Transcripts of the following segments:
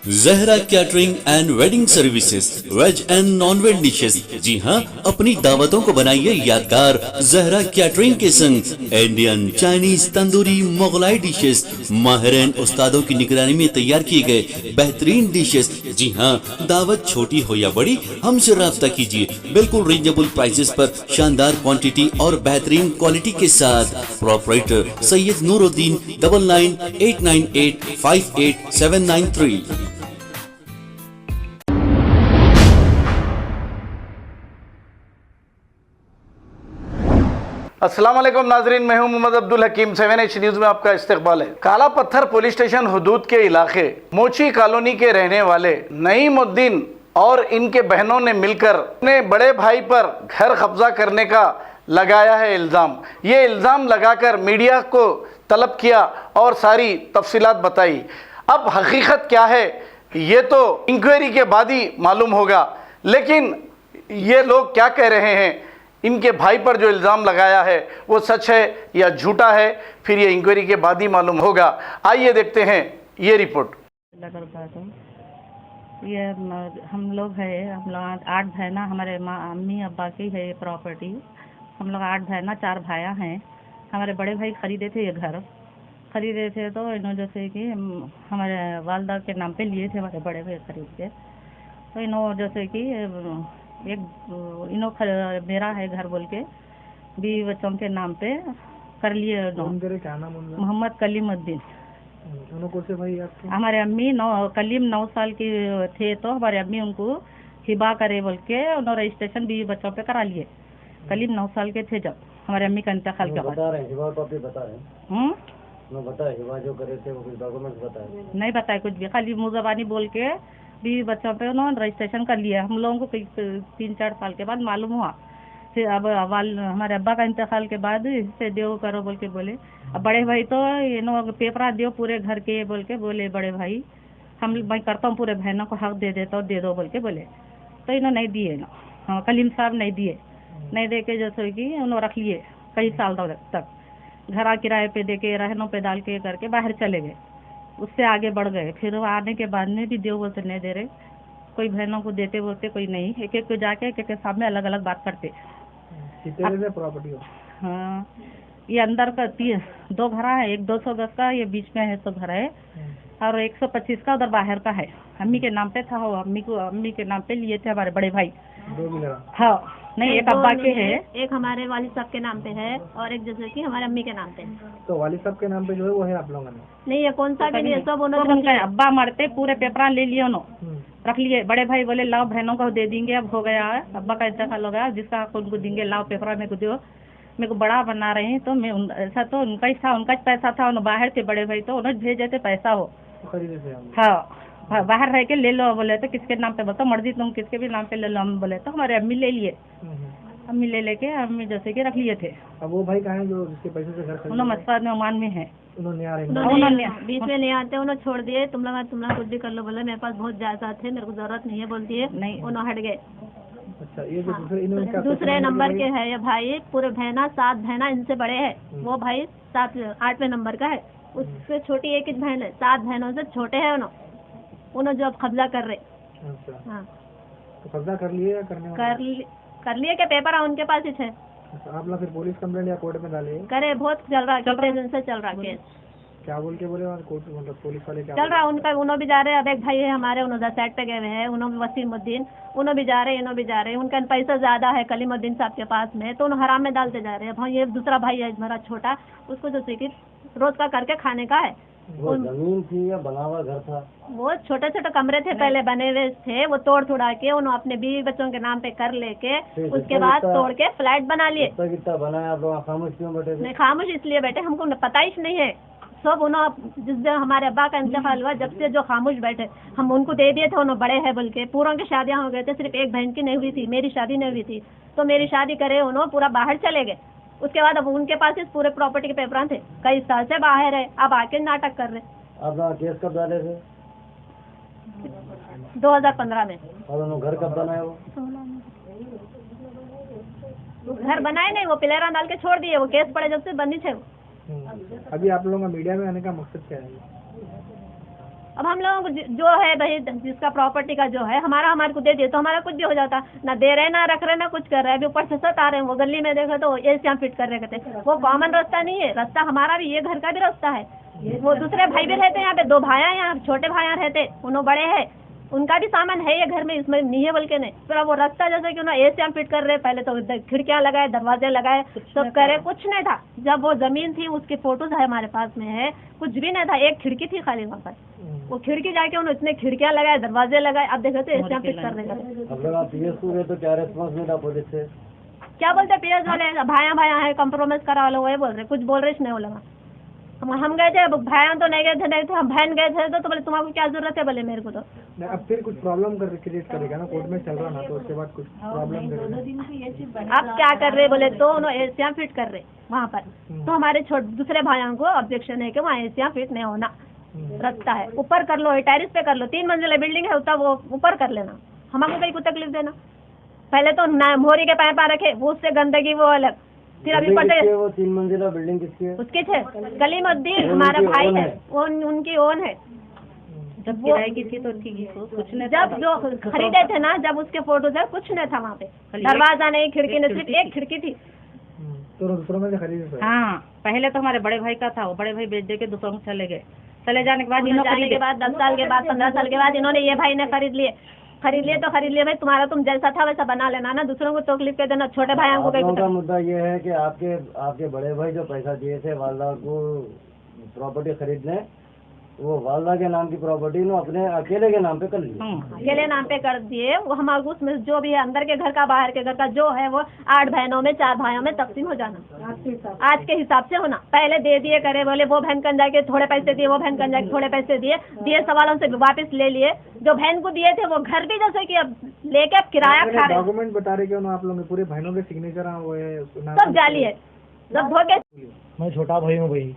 Zahra catering and wedding services, veg and non veg dishes. जी हाँ, अपनी दावतों को बनाइए यादगार जहरा कैटरिंग के संग। Indian, Chinese, tandoori, Mughlai dishes माहिरीन उस्तादों की निगरानी में तैयार किए गए बेहतरीन डिशेस। जी हाँ, दावत छोटी हो या बड़ी, हमसे राब्ता कीजिए। बिल्कुल रीजनेबल प्राइसेस पर शानदार क्वांटिटी और बेहतरीन क्वालिटी के साथ। प्रोपराइटर सैयद नूरुद्दीन 9989858793। अस्सलाम वालेकुम नाजरीन, मैं हूं मोहम्मद अब्दुल हकीम। 7H न्यूज़ में आपका इस्तकबाल है। काला पत्थर पुलिस स्टेशन हुदूद के इलाके मोची कॉलोनी के रहने वाले नईमुद्दीन और इनके बहनों ने मिलकर अपने बड़े भाई पर घर कब्जा करने का लगाया है इल्ज़ाम। ये इल्ज़ाम लगाकर मीडिया को तलब किया और सारी तफसीलात बताई। अब हकीकत क्या है ये तो इंक्वायरी के बाद ही मालूम होगा, लेकिन ये लोग क्या कह रहे हैं, इनके भाई पर जो इल्ज़ाम लगाया है वो सच है या झूठा है, फिर ये इंक्वायरी के बाद ही मालूम होगा। आइए देखते हैं ये रिपोर्ट। ये हम लोग हम लोग 8 बहना, हमारे अम्मी अब्बा की है ये प्रॉपर्टी। हम लोग 8 बहना 4 भाया हैं। हमारे बड़े भाई खरीदे थे ये घर, खरीदे थे तो इन्होंने जैसे कि हमारे वालदा के नाम पे लिए थे, हमारे बड़े भाई खरीद के। तो इन्होंने जैसे कि मेरा है घर बोल के 20 बच्चों के नाम पे कर लिए। क्या नाम उनका? मोहम्मद कलीमुद्दीन। कौन से भाई आपके? हमारे अम्मी कलीम 9 साल की थे तो हमारे अम्मी उनको हिबा करे बोल के उन्होंने रजिस्ट्रेशन 20 बच्चों पे करा लिए। कलीम 9 साल के थे जब हमारे अम्मी का इंतकाल के बाद। बता रहे हैं हिबा को, बता रहे हैं बताए हिबा जो करे थे वो कुछ डॉक्यूमेंट्स बताए? नहीं बताए कुछ भी, खाली मुँह ज़बानी बोल के 20 बच्चों पे उन्होंने रजिस्ट्रेशन कर लिया। हम लोगों को 3-4 साल के बाद मालूम हुआ। फिर अब हमारे अब्बा का इंतकाल के बाद इसे देव करो बोल के बोले। अब बड़े भाई तो पेपर दो पूरे घर के बोल के बोले, बड़े भाई मैं करता हूँ, पूरे बहनों को हक दे देता हूँ, दे दो बोल के बोले। तो इन्होंने नहीं दिए ना, हाँ कलीम साहब नहीं दिए, नहीं दे के जैसे कि उन्होंने रख लिए कई साल तक। घर किराए पे दे के रहनों पे डाल के करके बाहर चले गए, उससे आगे बढ़ गए। फिर आने के बाद में भी देव बोलते नहीं दे रहे, कोई बहनों को देते बोलते कोई नहीं, एक एक को जाके एक एक सामने अलग अलग बात करते। प्रॉपर्टी हाँ, ये अंदर का 2 घर है, एक 200 गज का ये बीच में है तो घर है, और 125 का उधर बाहर का है। अम्मी के नाम पे था, वो अम्मी के नाम पे लिए थे हमारे बड़े भाई। हाँ नहीं, एक अब्बा के है, एक हमारे वालिद साहब के नाम पे है और एक जैसे कि हमारे अम्मी के नाम पे है। तो वालिद साहब के नाम पे जो है वो है आप लोगों ने? नहीं, ये कौन सा भी नहीं है, सब उनका अब्बा मरते पूरे पेपर ले लिए उन्होंने, रख लिए। बड़े भाई बोले लाओ बहनों को दे देंगे, अब हो गया है, अब्बा का इंतकाल हो गया, जिसका हक उनको देंगे, लाओ पेपर मेरे को दो, मेरे को बड़ा बना रहे हैं। तो मैं ऐसा तो उनका ही था, उनका पैसा था, उन्होंने बाहर थे बड़े भाई तो उन्होंने भेजे थे पैसा हो। हाँ बाहर रह के ले लो बोले, तो किसके नाम पे बोलते मर्जी तुम किसके भी नाम पे ले लो, हम बोले तो हमारे अम्मी ले लिए। अम्मी ले लेके अम्मी जैसे कि रख लिए थे। अब वो भाई कहाँ है जो जिसके पैसे से घर खरीदे? उन्होंने मस्जिद में ओमान में है। उन्होंने बीच में नहीं आते, उन्होंने छोड़ दिए। तुम लोग कुछ भी कर लो, बोले मेरे पास बहुत जायदाद थे, मेरे को जरूरत नहीं है बोलती है, नहीं उन्होंने हट गए। अच्छा, ये जो दूसरे नंबर के है ये भाई, पूरे बहना 7 बहना इनसे बड़े है, वो भाई 8वें नंबर का है, उससे छोटी एक ही बहन है, 7 बहनों से छोटे है उन्होंने जो अब कब्जा कर रहे। अच्छा, हाँ तो कब्जा कर लिए या कर लिए के पेपर है उनके पास ही थे। अच्छा, आप लोग फिर पुलिस कंप्लेंट या कोर्ट में डाले? करे, बहुत चल रहा है, चल रहा केस। क्या बोल के बोले कोर्ट मतलब पुलिस वाले? क्या चल रहा उनका, उन्होंने भी जा रहे हैं। अब एक भाई है हमारे, उन्होंने साइड पे गए हुए हैं, उन्होंने वसीमुद्दीन, उन्होंने भी जा रहे हैं, इन्होंने भी जा रहे हैं। उनका पैसा ज्यादा है कलीमुद्दीन साहब के पास में, तो उन्होंने हराम में डालते जा रहे हैं। भाई ये दूसरा भाई है मेरा छोटा, उसको जो कि रोज का करके खाने का है। वो जमीन थी या बना हुआ घर था? वो छोटे छोटे कमरे थे पहले बने हुए थे, वो तोड़ तुड़ा के उन्होंने अपने 20 बच्चों के नाम पे कर लेके उसके बाद तोड़ के फ्लैट बना लिए। कितना बनाया? आप लोग खामोश क्यों बैठे थे? नहीं खामोश इसलिए बैठे, हमको पता ही नहीं है सब। उन्होंने जिस दिन हमारे अब्बा का इंतकाल हुआ जब से जो खामोश बैठे, हम उनको दे दिए थे, उन्होंने बड़े हैं बोल के। पूरों की शादियां हो गए थे, सिर्फ एक बहन की नहीं हुई थी, मेरी शादी नहीं हुई थी, तो मेरी शादी करे उन्होंने, पूरा बाहर चले गए। उसके बाद अब उनके पास इस पूरे प्रॉपर्टी के पेपर थे, कई साल से बाहर है, अब आके नाटक कर रहे। आप लोग केस कब डाले थे? 2015 में। और उन्होंने घर कब बनाया? वो घर बनाए नहीं, वो पिलेरा डाल के छोड़ दिए, वो केस पड़े जब से बंदी थे। अभी आप लोगों का मीडिया में आने का मकसद क्या है? अब हम लोगों को जो है भाई जिसका प्रॉपर्टी का जो है हमारे को दे दिए तो हमारा कुछ भी हो जाता, ना दे रहे ना रख रहे ना कुछ कर रहे। अभी ऊपर से सत आ रहे हैं, वो गली में देखो तो एसी हम फिट कर रहे थे, वो कॉमन रास्ता नहीं है, रास्ता हमारा भी ये घर का भी रास्ता है। वो दूसरे भाई भी रहते हैं यहाँ पे, 2 भाई यहाँ छोटे भाई रहते, उन्होंने बड़े हैं, उनका भी सामान है ये घर में, इसमें नहीं है बोल के नहीं। फिर वो रास्ता जैसे कि उन्होंने एसी हम फिट कर रहे, पहले तो खिड़कियां लगाए, दरवाजे लगाए, सब करे, कुछ नहीं था। जब वो जमीन थी उसकी फोटोज है हमारे पास में है, कुछ भी नहीं था, एक खिड़की थी खाली वहाँ पर, वो खिड़की जाके उन्होंने इतने खिड़कियां लगाए, दरवाजे लगाए, अब देखो तो एसी हम फिट कर रहे। अब लोग आप पीएस को गए तो क्या रेस्पॉन्स मिला पुलिस से? क्या बोलते पीएस वाले, भाया है, कम्प्रोमाइज करा लो, वही बोल रहे, कुछ बोल रहे नहीं। वो लगा हम गए थे, भाया तो नहीं गए थे, हम बहन गए थे तो बोले तुम्हारे क्या जरूरत है, बोले मेरे को तो। अब फिर कुछ प्रॉब्लम क्रिएट करेगा ना, कोर्ट में चल रहा ना, तो उसके बाद कुछ प्रॉब्लम करेगा। आप क्या कर रहे बोले तो उन्होंने एसियां फिट कर रहे वहाँ पर, तो हमारे दूसरे भाइयों को ऑब्जेक्शन है कि वहाँ एसियां फिट नहीं होना, रास्ता है ऊपर कर लो, टेरिस पे कर लो, 3 मंजिला बिल्डिंग है उतना वो ऊपर कर लेना, हमको कहीं को तकलीफ देना। पहले तो मोरी के पैर पा रखे, वो उससे गंदगी वो अलग, फिर अभी पड़े वो 3 मंजिला बिल्डिंग किसकी है? उसके थे कलीमुद्दीन हमारा भाई है, उनकी ओन है। जब किराए की थी तो कुछ नहीं, जब जो खरीदे थे ना, जब उसके फोटो थे कुछ नहीं था वहाँ पे, दरवाजा नहीं, खिड़की नहीं, सिर्फ एक खिड़की थी। तो दूसरों में से खरीदे? हाँ, पहले तो हमारे बड़े भाई का था, वो बड़े भाई बेच दे के दूसरों को चले गए, चले जाने के बाद जाने के बाद 10 साल के बाद 15 साल के बाद इन्होंने ये भाई ने खरीद लिए तो खरीद लिए। भाई तुम्हारा तुम जैसा था वैसा बना लेना ना, दूसरों को तकलीफ के देना, छोटे भाइयों को का मुद्दा ये है कि आपके बड़े भाई जो पैसा दिए थे वालदा को प्रॉपर्टी खरीदने, वो वालदा के नाम की प्रॉपर्टी ने अपने अकेले के नाम पे कर ली, अकेले नाम पे कर दिए। वो हमारे उसमें जो भी है अंदर के घर का बाहर के घर का जो है वो 8 बहनों में 4 भाइयों में तकसीम हो जाना, आज के हिसाब से होना। पहले दे दिए करे, बोले वो बहन कन जाके थोड़े पैसे दिए, वो बहन कन जाके थोड़े पैसे दिए सवालों से वापस ले लिए। जो बहन को दिए थे वो घर भी जैसे कि अब लेके अब किराया खा रहे, डॉक्यूमेंट बता रहे क्यों ना आप लोग पूरे बहनों के सिग्नेचर सब जाली है, सब धोखे। मैं छोटा भाई हूँ भाई,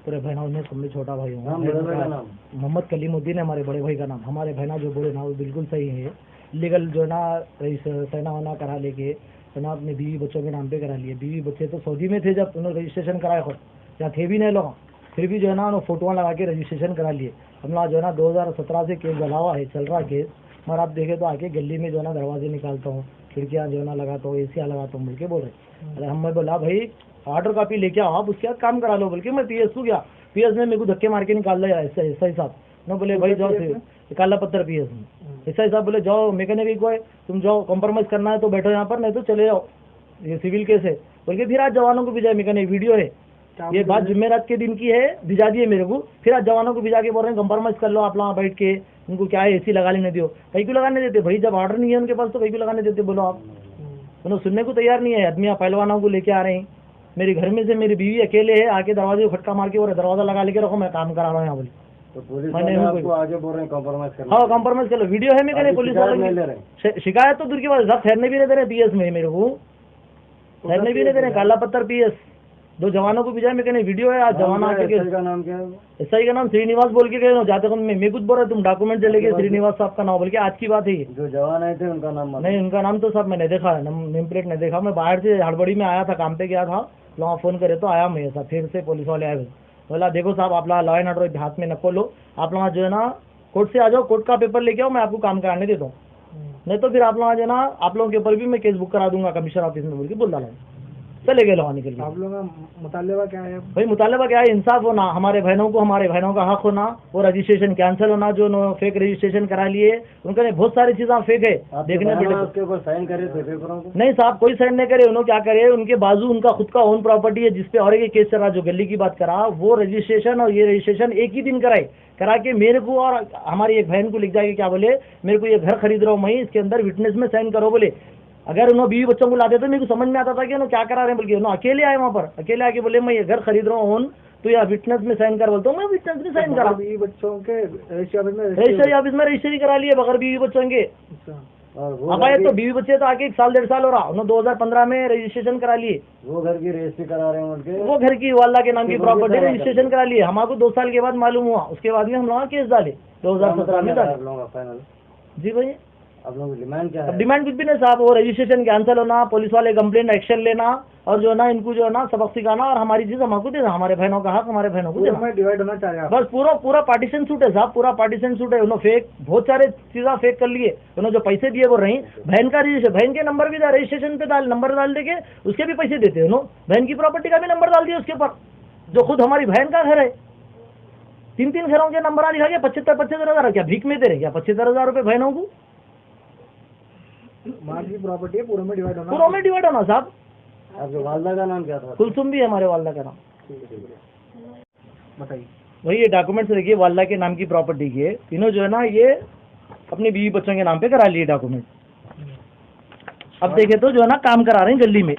पूरे बहनों में सब में छोटा भाई हूँ। मोहम्मद कलीमुद्दीन है हमारे बड़े भाई का नाम। हमारे बहना जो बोले ना वो बिल्कुल सही है, लीगल जो ना सहना वना करा लेके ना अपने बीवी बच्चों के नाम पे करा लिए। बीवी बच्चे तो सऊदी में थे जब उन्होंने रजिस्ट्रेशन कराया, खुद या थे भी नहीं लोग, फिर भी जो है ना उन्होंने फोटोआँ लगा के रजिस्ट्रेशन करा लिए। हम लोग जो है ना 2017 से केस जला हुआ है, चल रहा केस, मगर आप देखे तो आके गली में जो है ना दरवाजे निकालता हूँ, खिड़कियाँ जो है ना लगाता हूँ, एसियाँ लगाता हूँ बोल के बोल रहे। अरे हम बोला भाई ऑर्डर कॉपी लेके आओ, आप उसके बाद काम करा लो बोल के। मैं पीएस को गया, पीएस ने मेरे को धक्के मार के निकाल दिया ऐसा हिसाब न, बोले भाई जाओ काला पत्थर पीएस में ऐसा हिसाब, बोले जाओ मैकेनिक को है, तुम जाओ कॉम्प्रोमाइज करना है तो बैठो यहाँ पर, नहीं तो चले जाओ, ये सिविल केस है बोल के। फिर आज जवानों को भिजाए, मैकेनिक वीडियो है, ये बात जुमेरात के दिन की है, भिजा दिए मेरे को। फिर आज जवानों को भिजा के बोल रहे हैं कॉम्प्रोमाइज कर लो आप वहाँ बैठ के, उनको क्या है एसी लगा लेने दो। कहीं को लगाने देते भाई, जब ऑर्डर नहीं है उनके पास तो कहीं को लगाने देते बोलो आप। उन्होंने सुनने को तैयार नहीं है। आदमी पहलवानों को लेके आ रहे हैं, मेरे घर में से मेरी बीवी अकेले है, आके दरवाजे को खटका मार के और दरवाजा लगा लेके रखो, मैं काम करा रहा हूँ यहाँ बोले। तो पुलिस वाले आपको आगे बोल रहे हैं कॉम्प्रोमाइज कर लो। हाँ कॉम्प्रोमाइज कर लो, वीडियो है मेरे पुलिस वाले, शिकायत तो दूर की बात, सब ठहरने भी नहीं दे रहे पीएस में, मेरे को ठहरने भी नहीं दे रहे। काला पत्थर पीएस 2 जवानों को भिजाए, मैं वीडियो है। आज जवान आके का नाम क्या है? एसआई का नाम श्रीनिवास बोल के गए, जाते मैं खुद बोल रहा तुम डॉक्यूमेंट चले गए, श्रीनिवास साहब का नाम बोल के। आज की बात है ये। जो जवान आए थे उनका नाम नहीं, उनका नाम तो सब मैंने देखा है, नेम प्लेट नहीं देखा। मैं बाहर से हड़बड़ी में आया था, काम पे गया था, वहाँ फोन करे तो आया मैं ऐसा। फिर से पुलिस वाले आए, बोला देखो साहब आप लॉ एंड ऑर्डर हाथ में नको लो, आप लोग जो है ना कोर्ट से आ जाओ, कोर्ट का पेपर लेके आओ, मैं आपको काम कराने देता हूँ, नहीं तो फिर आप लोग जो है ना आप लोगों के ऊपर भी मैं केस बुक करा दूंगा कमिश्नर ऑफिस में बोल के बोल डाला। चले गए लोग निकल के। आप लोगों का मुतालबा क्या है भाई? मुतालबा क्या है? इंसाफ होना, हमारे बहनों का हक होना, वो रजिस्ट्रेशन कैंसिल होना, जो फेक रजिस्ट्रेशन करा लिए उनका बहुत सारी चीजें फेक है। देखने उसके ऊपर साइन करे थे पेपरों को? नहीं साहब, कोई साइन नहीं करे। उन्होंने क्या करे, उनके बाजू उनका खुद का ओन प्रॉपर्टी है जिसपे और एक केस चल रहा, जो गली की बात करा, वो रजिस्ट्रेशन और ये रजिस्ट्रेशन एक ही दिन करा के मेरे को और हमारी एक बहन को लिख जाएगी, क्या बोले मेरे को ये घर खरीद रहा हूँ मैं, इसके अंदर विटनेस में साइन करो बोले। अगर उन्होंने बीवी बच्चों को ला देते तो मेरे को समझ में आता था कि उन्होंने क्या करा रहे हैं, बल्कि उन्होंने अकेले आए वहाँ पर, अकेले आके बोले मैं ये घर खरीद रहा हूँ तो या विटनेस में साइन कर, बोलता हूँ मैं विटनेस में साइन करा। बीवी बच्चों के रजिस्ट्री ऑफिस में रजिस्ट्री करा लिए बगैर बीवी बच्चों के। अब आए तो बीवी बच्चे तो आके 1 साल 1.5 साल हो रहा, उन्होंने 2015 में रजिस्ट्रेशन करा लिए। वो घर की रजिस्ट्री करा रहे हैं उनके, वो घर की वाला के नाम की प्रॉपर्टी रजिस्ट्रेशन करा लिए। हमको 2 साल के बाद मालूम हुआ, उसके बाद में हम लोग केस डाले 2017 में डाले। फाइनल जी भाई आप लोगों की डिमांड क्या अब है? डिमांड कुछ भी नहीं साहब, वो रजिस्ट्रेशन कैंसिल होना, पुलिस वाले कंप्लेंट एक्शन लेना और जो है ना इनको जो है ना सबक सिखाना और हमारी चीज हमको देना, हमारे बहनों का हक हमारे बहनों को पूरा देना। में डिवाइड होना चाह रहे हैं आप? बस पूरा पार्टीशन सूट है साहब, पूरा पार्टीशन सूट है। उन्होंने फेक बहुत सारे चीज़ा फेक कर लिए, उन्होंने जो पैसे दिए वो रही बहन का रजिस्ट्रेशन, बहन के नंबर भी रजिस्ट्रेशन पे नंबर डाल देके उसके भी पैसे देते उन्होंने, बहन की प्रॉपर्टी का भी नंबर डाल दिया उसके ऊपर, जो खुद हमारी बहन का घर है। 3 घरों के नंबर लिखा गया, 75 हज़ार, क्या भीख में दे रहे क्या 75 हज़ार रुपये बहनों को? माँ की प्रॉपर्टी है, पूरा में डिवाइड होना। पूरा में डिवाइड होना साहब। आपके वालदा का नाम क्या था? कुलसुम भी है हमारे वालदा का नाम। बताइए। वही ये डॉक्यूमेंट्स देखिए, वालदा के नाम की प्रॉपर्टी के इन्होंने जो है ना ये अपनी बीवी बच्चों के नाम पे करा लिए डॉक्यूमेंट। अब देखे तो जो है ना काम करा रहे हैं गली में,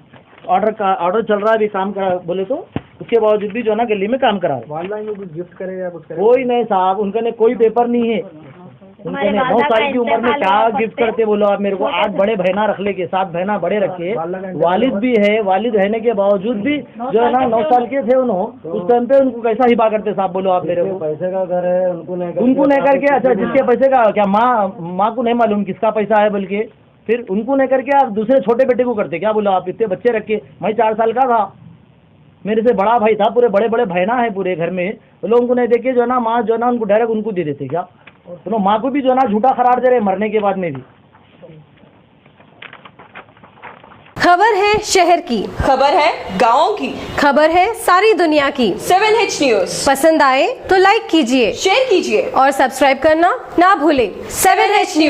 ऑर्डर चल रहा है अभी काम करा बोले तो, उसके बावजूद भी जो है ना गली में काम करा रहे हैं। वालदा इनको कुछ गिफ्ट करे या कुछ करे? कोई नहीं साहब, उनका ने कोई पेपर नहीं है, उनके ने 9 साल की उम्र में क्या गिफ्ट करते बोलो आप मेरे को। 8 बड़े बहना रख ले के, 7 बहना बड़े रखे, वालिद भी है, वालिद रहने के बावजूद भी जो है ना 9 साल के थे उन्होंने, उस टाइम पे उनको कैसा हिबा करते साहब बोलो आप मेरे को। पैसे का घर है उनको नहीं करके, अच्छा जिसके पैसे का क्या माँ को नहीं मालूम किसका पैसा है, बल्कि फिर उनको नहीं करके आप दूसरे छोटे बेटे को करते क्या बोलो आप। इतने बच्चे रखे, मैं 4 साल का था, मेरे से बड़ा भाई था, पूरे बड़े बड़े बहना है पूरे घर में, तो लोग उनको नहीं देखे जो है ना माँ जो है ना उनको डायरेक्ट उनको दे देते क्या, तो माँ को भी जो है ना झूठा करार दे रहे मरने के बाद में भी। खबर है शहर की, खबर है गाँव की, खबर है सारी दुनिया की। 7H न्यूज पसंद आए तो लाइक कीजिए, शेयर कीजिए और सब्सक्राइब करना ना भूलें। 7H news.